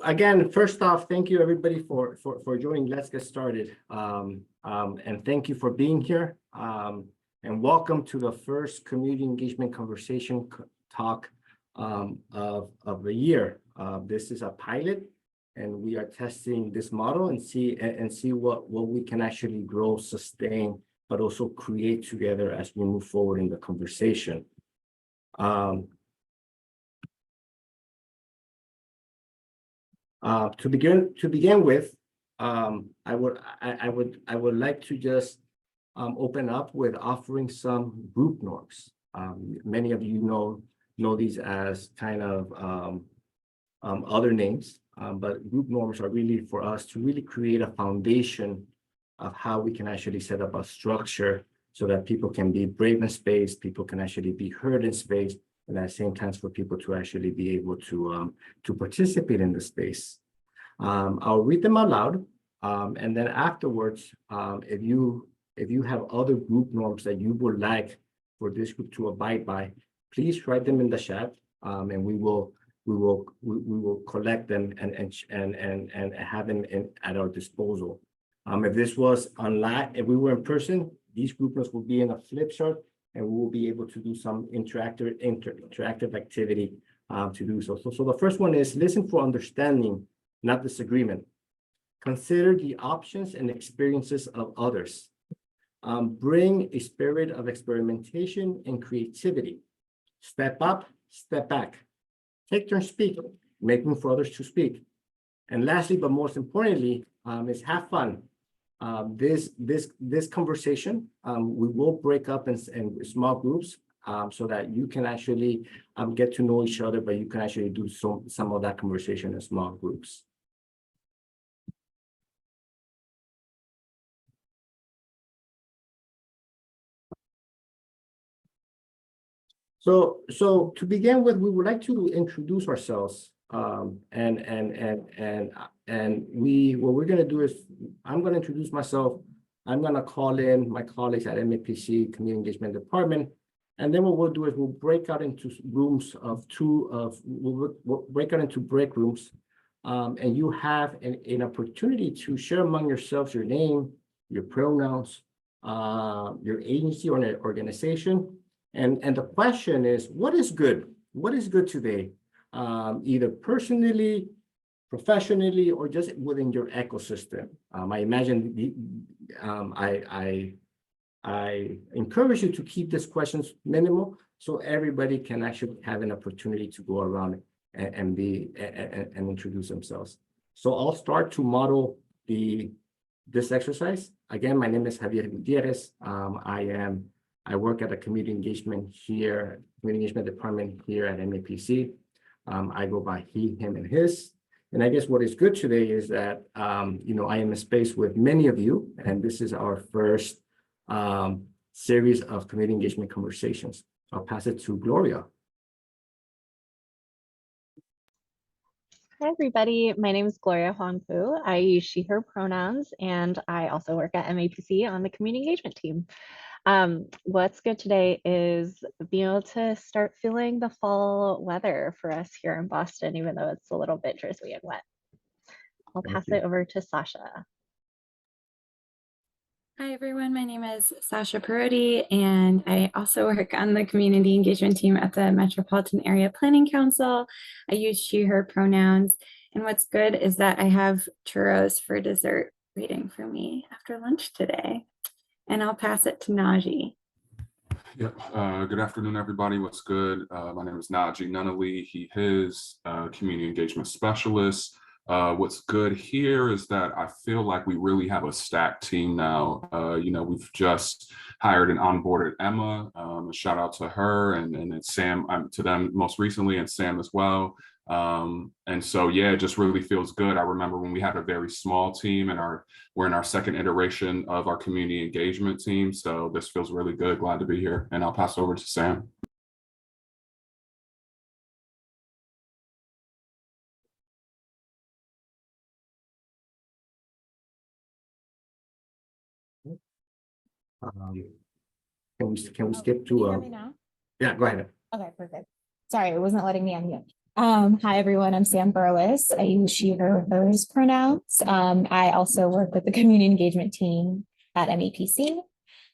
Again, first off, thank you everybody for joining. Let's get started. And thank you for being here. And welcome to the first community engagement conversation talk of the year. This is a pilot, and we are testing this model and see what we can actually grow, sustain, but also create together as we move forward in the conversation. To begin with, I would like to just open up with offering some group norms. Many of you know these as kind of other names, but group norms are really for us to really create a foundation of how we can actually set up a structure so that people can be brave in space, people can actually be heard in space, and at the same time for people to actually be able to participate in the space. I'll read them out loud, and then afterwards, if you have other group norms that you would like for this group to abide by, please write them in the chat, and we will collect them and have them at our disposal. If this was online, if we were in person, these group norms will be in a flip chart, and we will be able to do some interactive activity to do so. So the first one is listen for understanding, not disagreement. Consider the options and experiences of others. Bring a spirit of experimentation and creativity. Step up, step back. Take turns speaking, make room for others to speak. And lastly, but most importantly, is have fun. This conversation, we will break up in small groups so that you can actually get to know each other, but you can actually do some of that conversation in small groups. So to begin with, we would like to introduce ourselves, what we're going to do is I'm going to introduce myself. I'm going to call in my colleagues at MAPC Community Engagement Department, and then what we'll do is we'll break out into rooms we'll break out into break rooms, and you have an opportunity to share among yourselves your name, your pronouns, your agency or an organization. And the question is, what is good? What is good today? Either personally, professionally, or just within your ecosystem. I imagine I encourage you to keep these questions minimal so everybody can actually have an opportunity to go around and introduce themselves. So I'll start to model this exercise. Again, my name is Javier Gutierrez. I work at a community engagement department here at MAPC. I go by he, him, and his. And I guess what is good today is that, I am in space with many of you, and this is our first series of community engagement conversations. I'll pass it to Gloria. Hi, everybody. My name is Gloria Huang Fu. I use she, her pronouns, and I also work at MAPC on the community engagement team. What's good today is being able to start feeling the fall weather for us here in Boston, even though it's a little bit drizzly and wet. I'll pass it over to Sasha. Hi, everyone. My name is Sasha Perotti, and I also work on the community engagement team at the Metropolitan Area Planning Council. I use she, her pronouns. And what's good is that I have churros for dessert waiting for me after lunch today. And I'll pass it to Naji. Yep. Good afternoon, everybody. What's good? My name is Naji Nunali. He, his community engagement specialist. What's good here is that I feel like we really have a stacked team now. We've just hired and onboarded Emma. A shout out to her and Sam, to them most recently, and Sam as well. And so, yeah, it just really feels good. I remember when we had a very small team and we're in our second iteration of our community engagement team. So this feels really good. Glad to be here. And I'll pass over to Sam. Can we skip to? Can you hear me now? Yeah, go ahead. Okay, perfect. Sorry, it wasn't letting me unmute. Hi everyone, I'm Sam Burles. I use she, her, hers pronouns. I also work with the community engagement team at MAPC.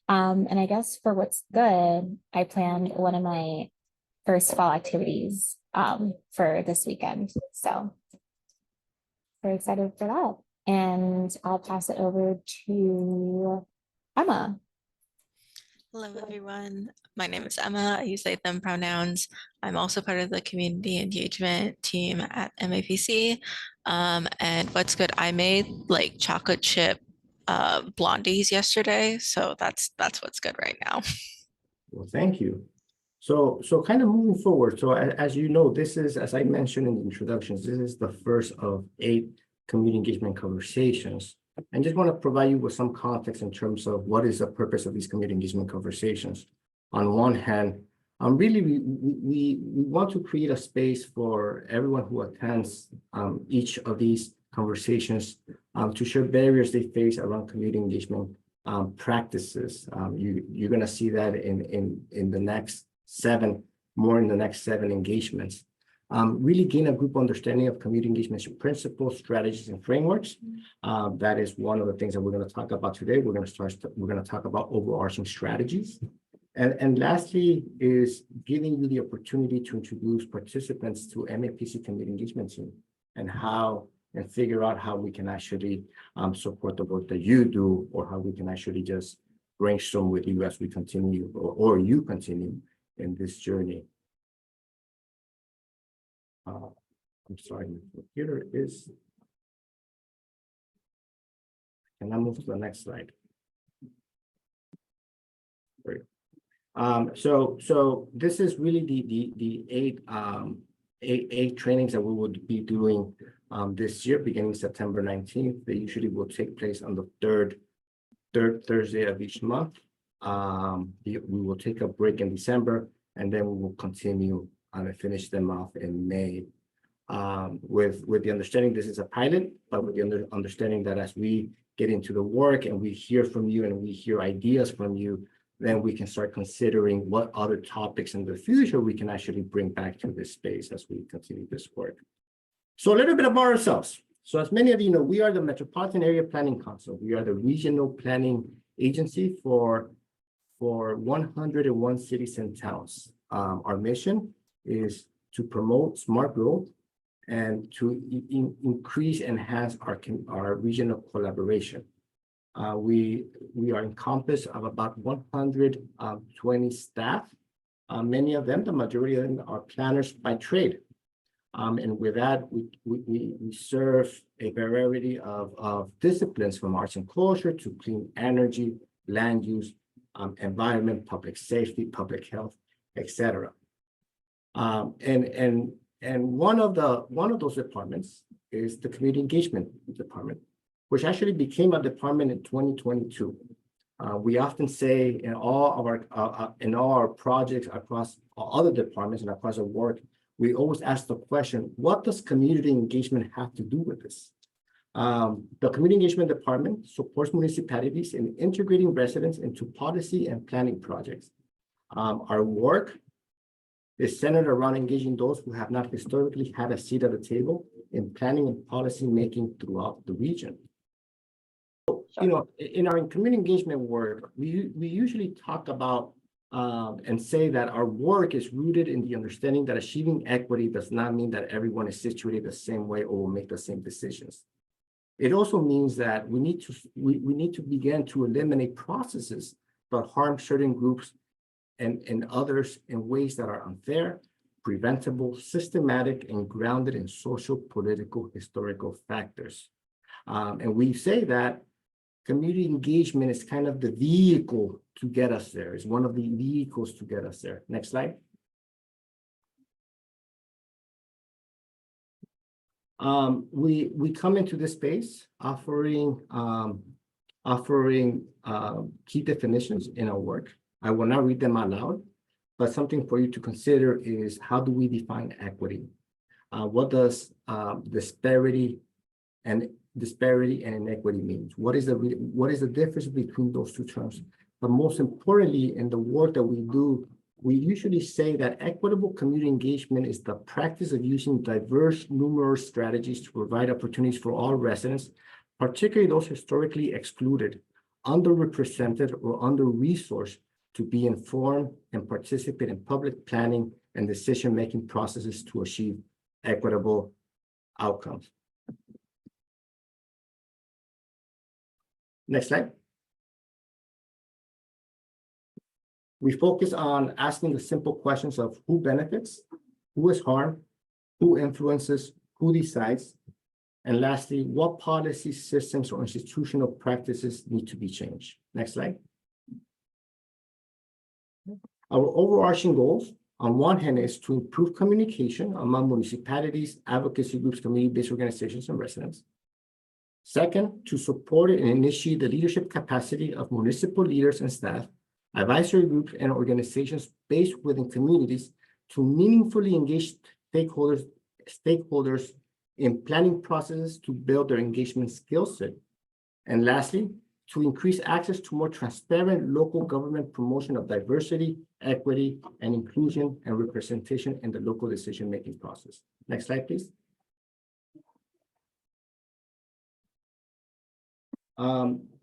And I guess for what's good, I planned one of my first fall activities for this weekend. So very excited for that. And I'll pass it over to Emma. Hello, everyone. My name is Emma. I use they, them pronouns. I'm also part of the community engagement team at MAPC. And what's good, I made like chocolate chip blondies yesterday. So that's what's good right now. Well, thank you. So kind of moving forward. So as you know, this is, as I mentioned in the introductions, this is the first of 8 community engagement conversations. And just want to provide you with some context in terms of what is the purpose of these community engagement conversations. On one hand, really we want to create a space for everyone who attends each of these conversations to share barriers they face around community engagement practices. You're going to see that in the next 7 engagements. Really gain a group understanding of community engagement principles, strategies, and frameworks. That is one of the things that we're going to talk about today. We're going to talk about overarching strategies. And lastly is giving you the opportunity to introduce participants to MAPC Community Engagement Team and figure out how we can actually support the work that you do, or how we can actually just brainstorm with you as we continue, or you continue in this journey. I'm sorry, my computer is. Can I move to the next slide? Great. So this is really the 8 trainings that we would be doing this year, beginning September 19th. They usually will take place on the third Thursday of each month. We will take a break in December, and then we will continue and finish them off in May. With the understanding this is a pilot, but with the understanding that as we get into the work and we hear from you and we hear ideas from you, then we can start considering what other topics in the future we can actually bring back to this space as we continue this work. So a little bit about ourselves. So as many of you know, we are the Metropolitan Area Planning Council. We are the regional planning agency for 101 cities and towns. Our mission is to promote smart growth and to increase and enhance our regional collaboration. We are encompassed of about 120 staff. Many of them, the majority of them, are planners by trade. And with that, we serve a variety of disciplines, from arts and culture to clean energy, land use, environment, public safety, public health, etc. And one of those departments is the Community Engagement Department, which actually became a department in 2022. We often say in all our projects across other departments and across our work, we always ask the question, what does community engagement have to do with this? The Community Engagement Department supports municipalities in integrating residents into policy and planning projects. Our work is centered around engaging those who have not historically had a seat at the table in planning and policy making throughout the region. So, in our community engagement work, we usually talk about and say that our work is rooted in the understanding that achieving equity does not mean that everyone is situated the same way or will make the same decisions. It also means that we need to begin to eliminate processes that harm certain groups and others in ways that are unfair, preventable, systematic, and grounded in social, political, historical factors. And we say that community engagement is kind of the vehicle to get us there. It's one of the vehicles to get us there. Next slide. We come into this space offering key definitions in our work. I will not read them out loud, but something for you to consider is, how do we define equity? What does disparity and inequity means? What is the difference between those two terms? But most importantly, in the work that we do we usually say that equitable community engagement is the practice of using diverse, numerous strategies to provide opportunities for all residents, particularly those historically excluded, underrepresented, or under-resourced, to be informed and participate in public planning and decision-making processes to achieve equitable outcomes. Next slide. We focus on asking the simple questions of who benefits, who is harmed, who influences, who decides, and lastly, what policies, systems, or institutional practices need to be changed. Next slide. Our overarching goals, on one hand, is to improve communication among municipalities, advocacy groups, community-based organizations, and residents. Second, to support and initiate the leadership capacity of municipal leaders and staff, advisory groups, and organizations based within communities to meaningfully engage stakeholders in planning processes to build their engagement skill set. And lastly, to increase access to more transparent local government promotion of diversity, equity, and inclusion and representation in the local decision-making process. Next slide, please.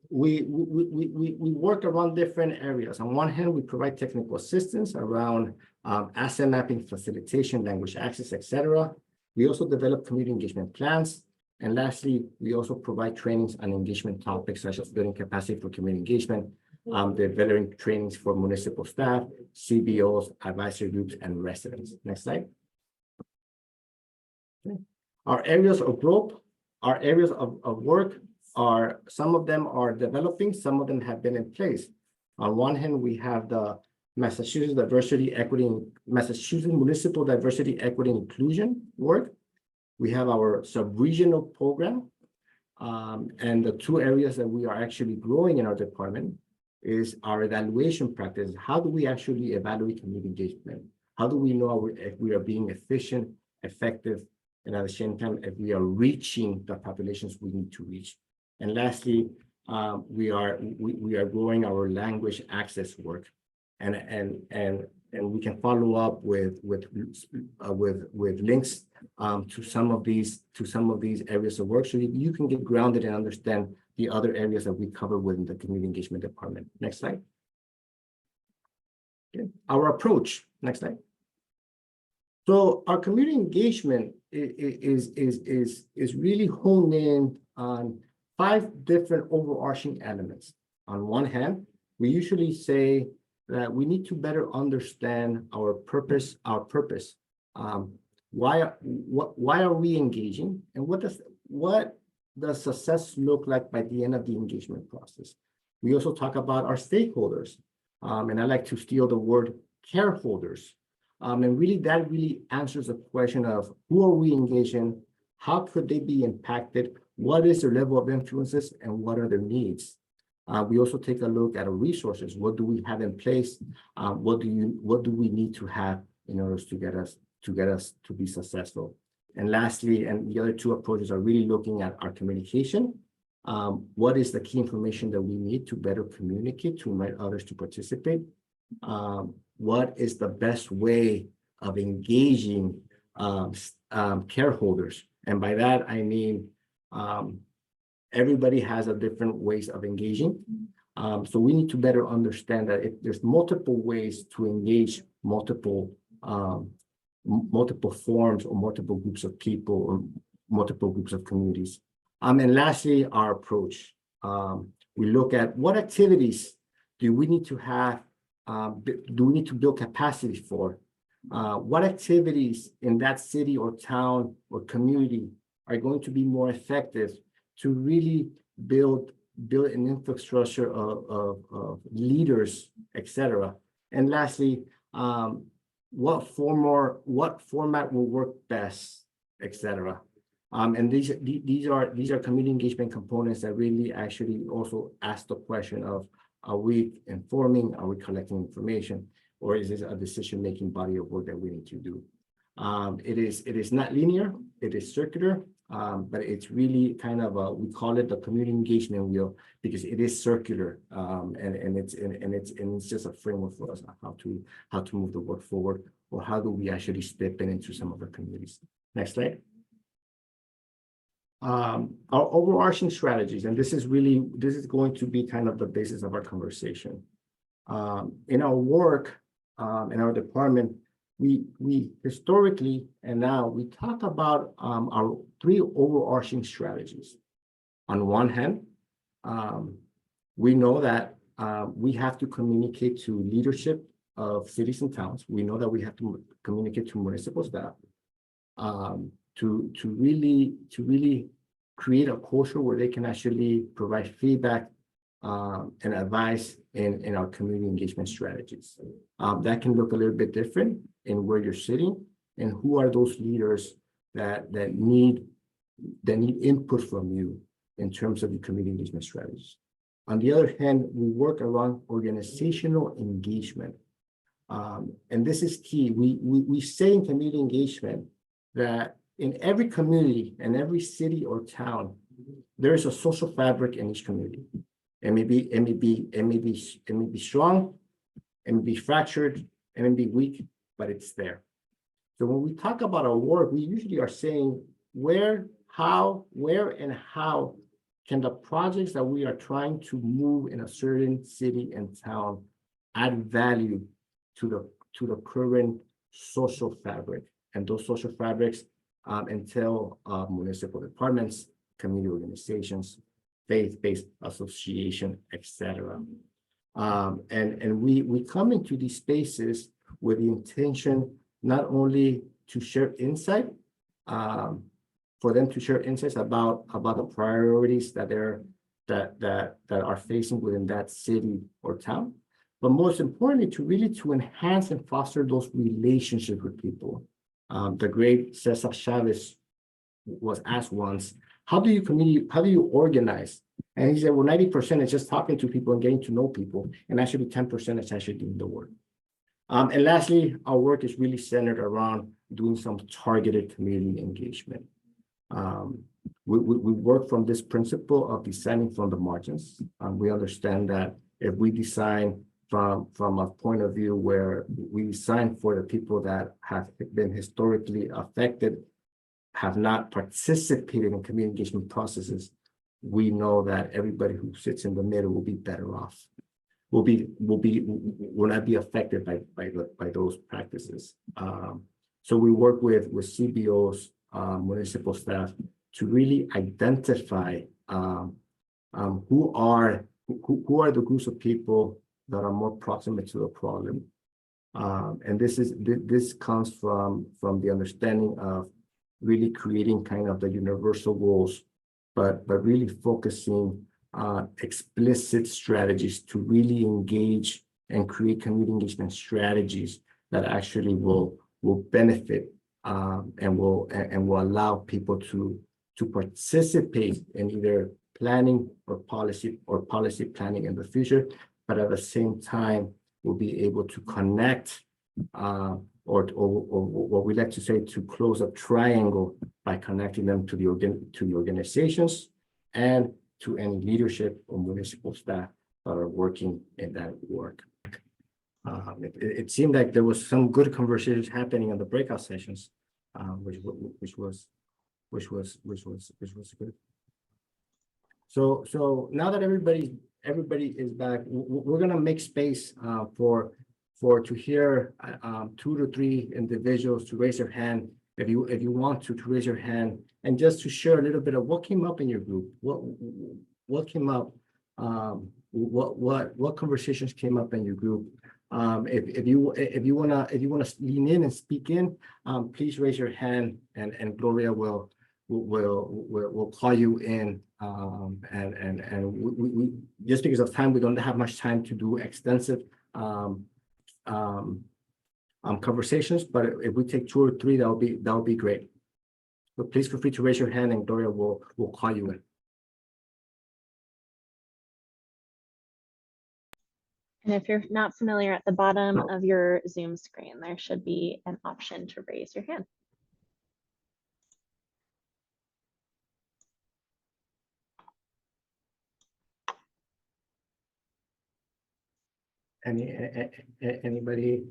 We work around different areas. On one hand, we provide technical assistance around asset mapping, facilitation, language access, etc. We also develop community engagement plans. And lastly, we also provide trainings on engagement topics such as building capacity for community engagement, developing trainings for municipal staff, CBOs, advisory groups, and residents. Next slide. Okay. Our areas of growth, our areas of work are, some of them are developing, some of them have been in place. On one hand, we have the Massachusetts Municipal Diversity, Equity, and Inclusion work. We have our sub-regional program, and the two areas that we are actually growing in our department is our evaluation practice. How do we actually evaluate community engagement? How do we know if we are being efficient, effective, and at the same time, if we are reaching the populations we need to reach? And lastly, we are growing our language access work, and we can follow up with links to some of these areas of work, so you can get grounded and understand the other areas that we cover within the community engagement department. Next slide. Okay. Our approach. Next slide. So our community engagement is really honed in on 5 different overarching elements. On one hand, we usually say that we need to better understand our purpose. Why are we engaging, and what does success look like by the end of the engagement process? We also talk about our stakeholders, and I like to steal the word careholders. And really, that really answers the question of who are we engaging, how could they be impacted, what is their level of influences, and what are their needs? We also take a look at our resources. What do we have in place? What do we need to have in order to get us to be successful? And lastly, and the other 2 approaches are really looking at our communication. What is the key information that we need to better communicate to invite others to participate? What is the best way of engaging careholders? And by that, I mean, everybody has a different ways of engaging. So we need to better understand that if there's multiple ways to engage multiple forms or multiple groups of people or multiple groups of communities. And lastly, our approach. We look at what activities do we need to have, do we need to build capacity for? What activities in that city or town or community are going to be more effective to really build an infrastructure of leaders, etc. And lastly, what format will work best, etc. And these are community engagement components that really actually also ask the question of, are we informing, are we collecting information, or is this a decision-making body of work that we need to do? It is not linear, it is circular. but it's really kind of we call it the community engagement wheel because it is circular, and it's just a framework for us on how to move the work forward, or how do we actually step into some of our communities. Next slide. Our overarching strategies, and this is going to be kind of the basis of our conversation. In our work, in our department, we historically and now we talk about our three overarching strategies. On one hand, we know that we have to communicate to leadership of cities and towns. We know that we have to communicate to municipal staff to really create a culture where they can actually provide feedback and advice in our community engagement strategies. That can look a little bit different in where you're sitting and who are those leaders that need input from you in terms of your community engagement strategies. On the other hand, we work around organizational engagement. And this is key. We say in community engagement that in every community and every city or town, there is a social fabric in each community. It may be strong, it may be fractured, it may be weak, but it's there. So when we talk about our work, we usually are saying where and how can the projects that we are trying to move in a certain city and town add value to the current social fabric. And those social fabrics entail municipal departments, community organizations, faith-based association, etc. And we come into these spaces with the intention not only to share insight, for them to share insights about the priorities that are facing within that city or town, but most importantly, to enhance and foster those relationships with people. The great Cesar Chavez was asked once, how do you organize? And he said, well, 90% is just talking to people and getting to know people, and actually 10% is actually doing the work. And lastly, our work is really centered around doing some targeted community engagement. We work from this principle of designing from the margins. We understand that if we design from a point of view where we design for the people that have been historically affected, have not participated in community engagement processes, we know that everybody who sits in the middle will be better off. Will not be affected by those practices. So we work with CBOs, municipal staff, to really identify who are the groups of people that are more proximate to the problem. And this comes from the understanding of really creating kind of the universal goals, but really focusing on explicit strategies to really engage and create community engagement strategies that actually will benefit and will allow people to participate in either planning or policy planning in the future, but at the same time will be able to connect or what we like to say, to close a triangle by connecting them to the organizations and to any leadership or municipal staff that are working in that work. It seemed like there was some good conversations happening in the breakout sessions, which was good. So now that everybody is back, we're gonna make space to hear 2 to 3 individuals to raise their hand if you want to raise your hand, and just to share a little bit of what came up in your group, what came up, what conversations came up in your group. If you wanna lean in and speak in, please raise your hand, and Gloria will call you in. And we just because of time, we don't have much time to do extensive conversations, but if we take 2 or 3, that would be great. But please feel free to raise your hand, and Gloria will call you in. And if you're not familiar, at the bottom of your Zoom screen, there should be an option to raise your hand. Anybody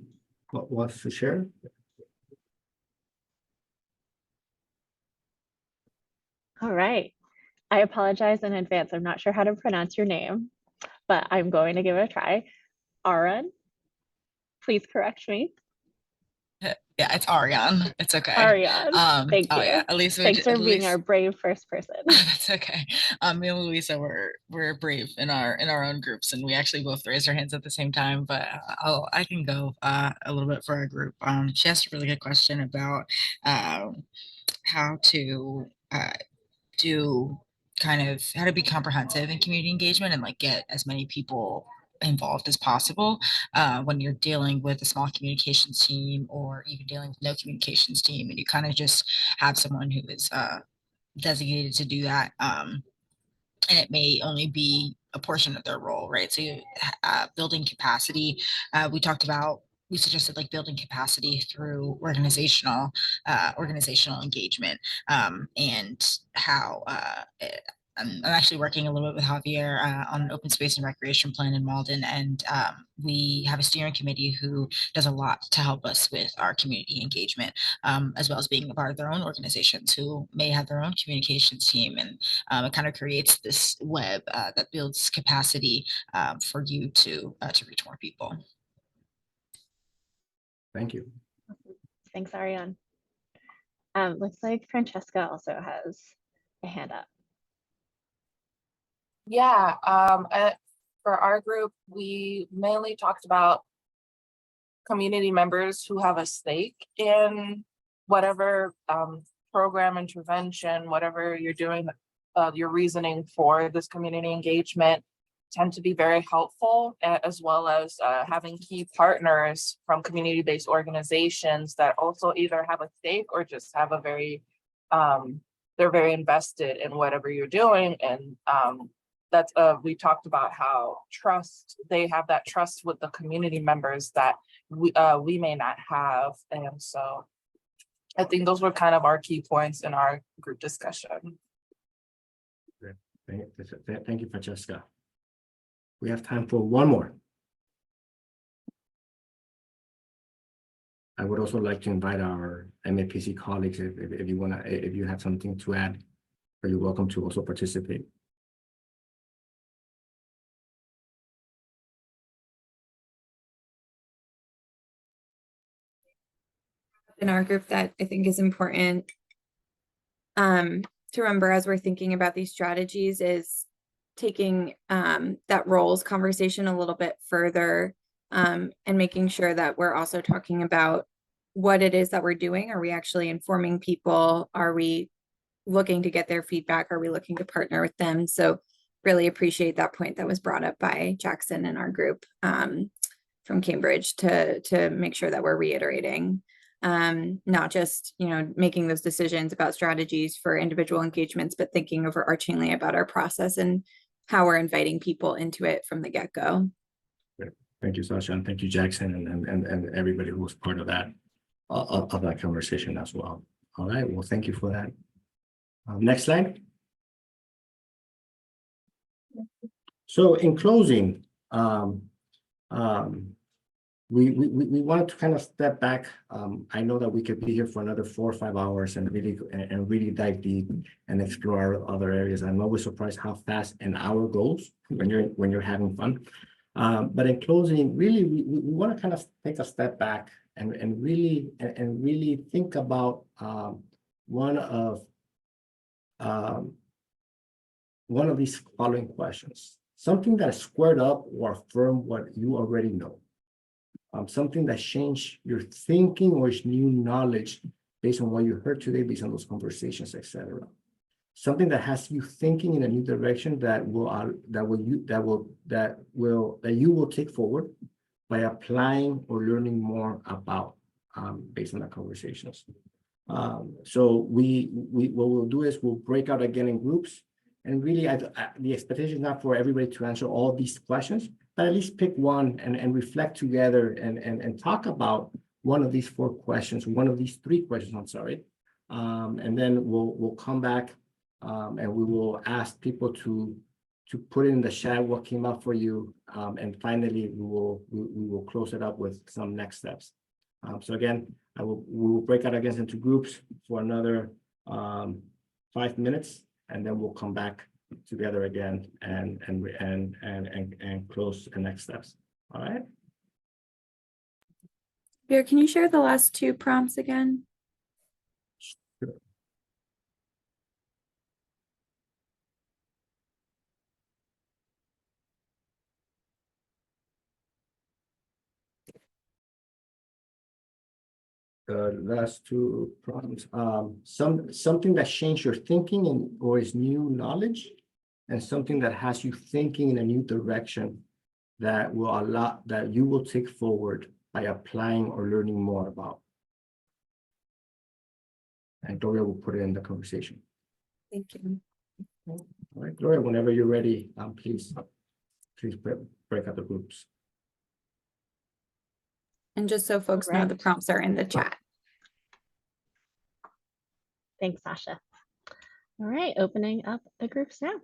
wants to share? All right. I apologize in advance. I'm not sure how to pronounce your name, but I'm going to give it a try. Aaron, please correct me. Yeah, it's Ariane. It's okay. Ariane, thank Oh you. yeah, at least Thanks for being our brave first person. That's okay. Me and Louisa we're brave in our own groups, and we actually both raised our hands at the same time. But I can go a little bit for our group. She asked a really good question about how to do kind of how to be comprehensive in community engagement and like get as many people involved as possible when you're dealing with a small communications team or even dealing with no communications team, and you kind of just have someone who is designated to do that, and it may only be a portion of their role, right? So building capacity, we suggested like building capacity through organizational engagement, and how I'm actually working a little bit with Javier on an open space and recreation plan in Malden, and we have a steering committee who does a lot to help us with our community engagement, as well as being a part of their own organizations who may have their own communications team, and it kind of creates this web that builds capacity for you to reach more people. Thank you. Thanks, Ariane. Looks like Francesca also has a hand up. Yeah, for our group, we mainly talked about community members who have a stake in whatever program, intervention, whatever you're doing, your reasoning for this community engagement tend to be very helpful, as well as having key partners from community-based organizations that also either have a stake or just have a very, they're very invested in whatever you're doing. And that's we talked about how they have that trust with the community members that we may not have. And so I think those were kind of our key points in our group discussion. Thank you, Francesca. We have time for one more. I would also like to invite our MAPC colleagues, if you have something to add, you're welcome to also participate. In our group that I think is important to remember as we're thinking about these strategies is taking that roles conversation a little bit further, and making sure that we're also talking about what it is that we're doing. Are we actually informing people? Are we looking to get their feedback? Are we looking to partner with them? So really appreciate that point that was brought up by Jackson in our group from Cambridge to make sure that we're reiterating, not just, making those decisions about strategies for individual engagements, but thinking overarchingly about our process and how we're inviting people into it from the get-go. Thank you, Sasha, and thank you, Jackson, and everybody who was part of that conversation as well. All right, well, thank you for that. Next slide. So in closing, we wanted to kind of step back. I know that we could be here for another 4 or 5 hours and really dive deep and explore other areas. I'm always surprised how fast an hour goes when you're having fun. But in closing, really, we want to kind of take a step back and really think about one of these following questions: something that is squared up or affirm what you already know. Something that changed your thinking or is new knowledge based on what you heard today, based on those conversations, etc. Something that has you thinking in a new direction that you will take forward by applying or learning more about based on the conversations. So what we'll do is we'll break out again in groups, and really the expectation is not for everybody to answer all these questions, but at least pick one and reflect together and talk about one of these 4 questions, one of these 3 questions, I'm sorry. And then we'll come back and we will ask people to to put in the chat what came up for you. And finally, we will close it up with some next steps. So again, we will break out again into groups for another 5 minutes, and then we'll come back together again and close the next steps. All right. Bear, can you share the last two prompts again? The last two prompts, something that changed your thinking and or is new knowledge, and something that has you thinking in a new direction that will allow that you will take forward by applying or learning more about. And Gloria will put it in the conversation. Thank you. All right, Gloria, whenever you're ready, please break out the groups. And just so folks know, Right. the prompts are in the chat. Thanks, Sasha. All right, opening up the groups now.